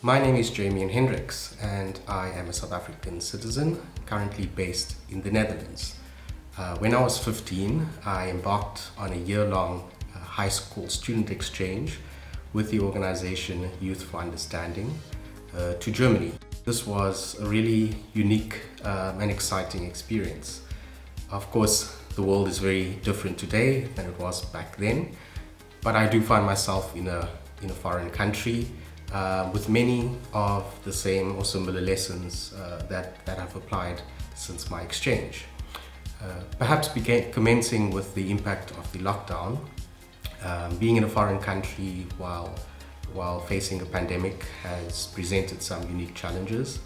My name is Jamian Hendricks and I am a South African citizen currently based in the Netherlands. When I was 15, I embarked on a year-long high school student exchange with the organization Youth for Understanding to Germany. This was a really unique and exciting experience. Of course, the world is very different today than it was back then, but I do find myself in a foreign country with many of the same or similar lessons that I've applied since my exchange. Perhaps commencing with the impact of the lockdown. Being in a foreign country while facing a pandemic has presented some unique challenges.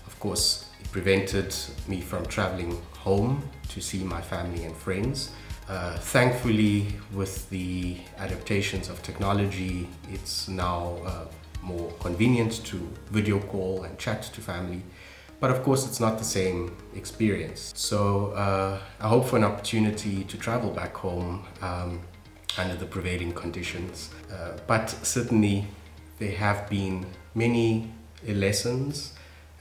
Of course, it prevented me from traveling home to see my family and friends. Thankfully, with the adaptations of technology, it's now more convenient to video call and chat to family. But of course, it's not the same experience. So I hope for an opportunity to travel back home under the prevailing conditions. But certainly, there have been many lessons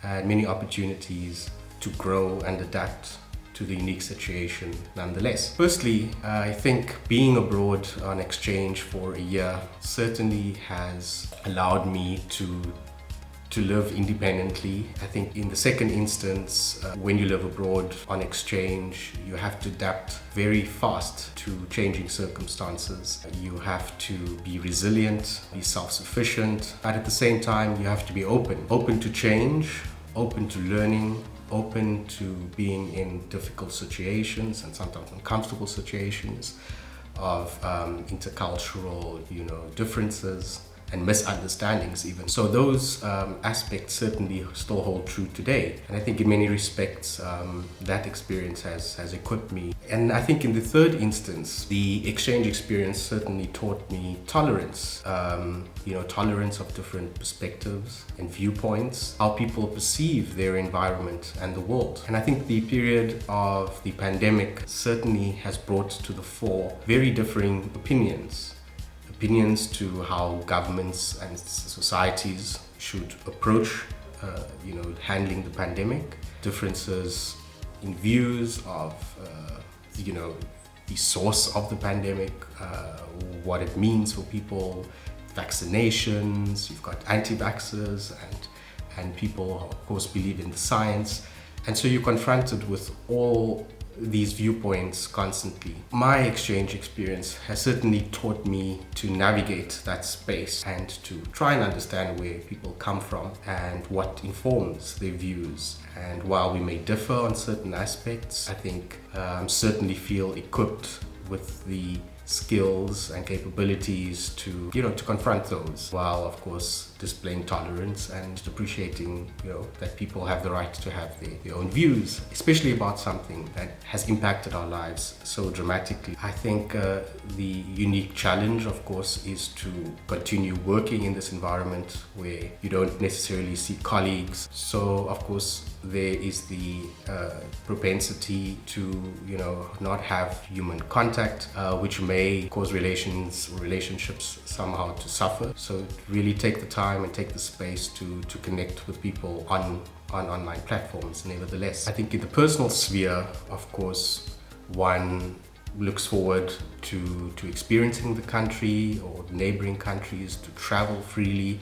and many opportunities to grow and adapt to the unique situation nonetheless. Firstly, I think being abroad on exchange for a year certainly has allowed me to live independently. I think in the second instance, when you live abroad on exchange, you have to adapt very fast to changing circumstances. You have to be resilient, be self-sufficient, but at the same time, you have to be open to change, open to learning, open to being in difficult situations and sometimes uncomfortable situations of intercultural, differences and misunderstandings even. So those aspects certainly still hold true today. And I think in many respects, that experience has equipped me. And I think in the third instance, the exchange experience certainly taught me tolerance, tolerance of different perspectives and viewpoints, how people perceive their environment and the world. And I think the period of the pandemic certainly has brought to the fore very differing opinions to how governments and societies should approach, handling the pandemic. Differences in views of, the source of the pandemic, what it means for people, vaccinations. You've got anti-vaxxers and people, of course, believe in the science. And so you're confronted with all these viewpoints constantly. My exchange experience has certainly taught me to navigate that space and to try and understand where people come from and what informs their views. And while we may differ on certain aspects, I think certainly feel equipped with the skills and capabilities to confront those, while of course displaying tolerance and appreciating that people have the right to have their own views, especially about something that has impacted our lives so dramatically. I think the unique challenge, of course, is to continue working in this environment where you don't necessarily see colleagues. So of course there is the propensity to not have human contact, which may cause relationships somehow to suffer. So really take the time and take the space to connect with people on online platforms nevertheless. I think in the personal sphere, of course, one looks forward to experiencing the country or the neighboring countries, to travel freely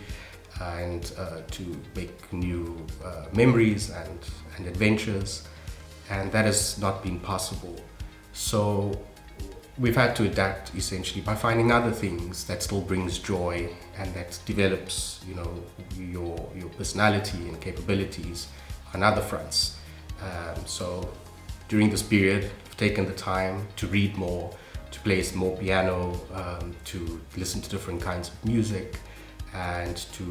and to make new memories and adventures, and that has not been possible. So we've had to adapt essentially by finding other things that still brings joy and that develops your personality and capabilities on other fronts. So during this period, I've taken the time to read more, to play more piano, to listen to different kinds of music, and to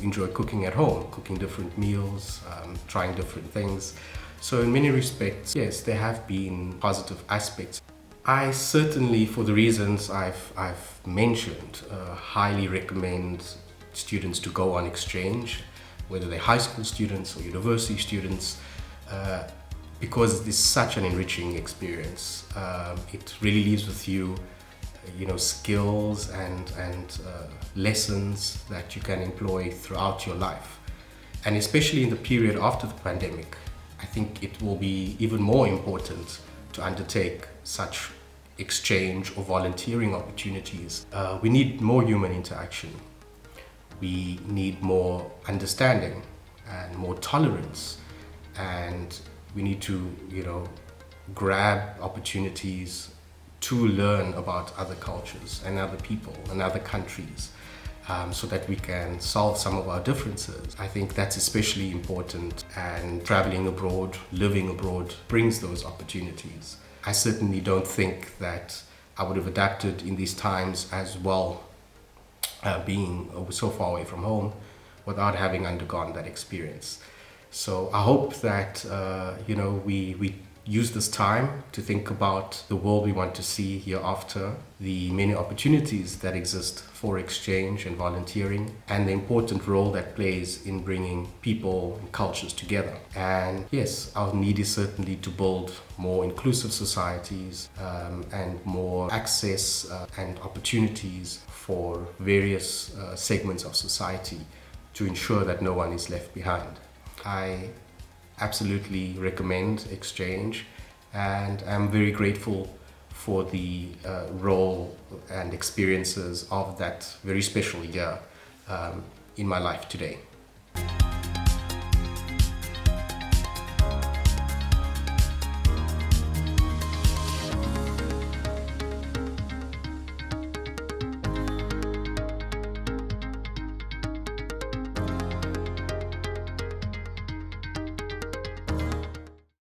enjoy cooking at home, cooking different meals, trying different things. So in many respects, yes, there have been positive aspects. I certainly, for the reasons I've mentioned, highly recommend students to go on exchange, whether they're high school students or university students, because it is such an enriching experience. It really leaves with you skills and lessons that you can employ throughout your life. And especially in the period after the pandemic, I think it will be even more important to undertake such exchange or volunteering opportunities. We need more human interaction. We need more understanding and more tolerance, and we need to, grab opportunities to learn about other cultures and other people and other countries, so that we can solve some of our differences. I think that's especially important, and traveling abroad, living abroad brings those opportunities. I certainly don't think that I would have adapted in these times as well, being so far away from home, without having undergone that experience. So I hope that we use this time to think about the world we want to see hereafter, the many opportunities that exist for exchange and volunteering, and the important role that plays in bringing people and cultures together. And yes, our need is certainly to build more inclusive societies, and more access and opportunities for various segments of society, to ensure that no one is left behind. I absolutely recommend exchange, and I'm very grateful for the role and experiences of that very special year in my life today.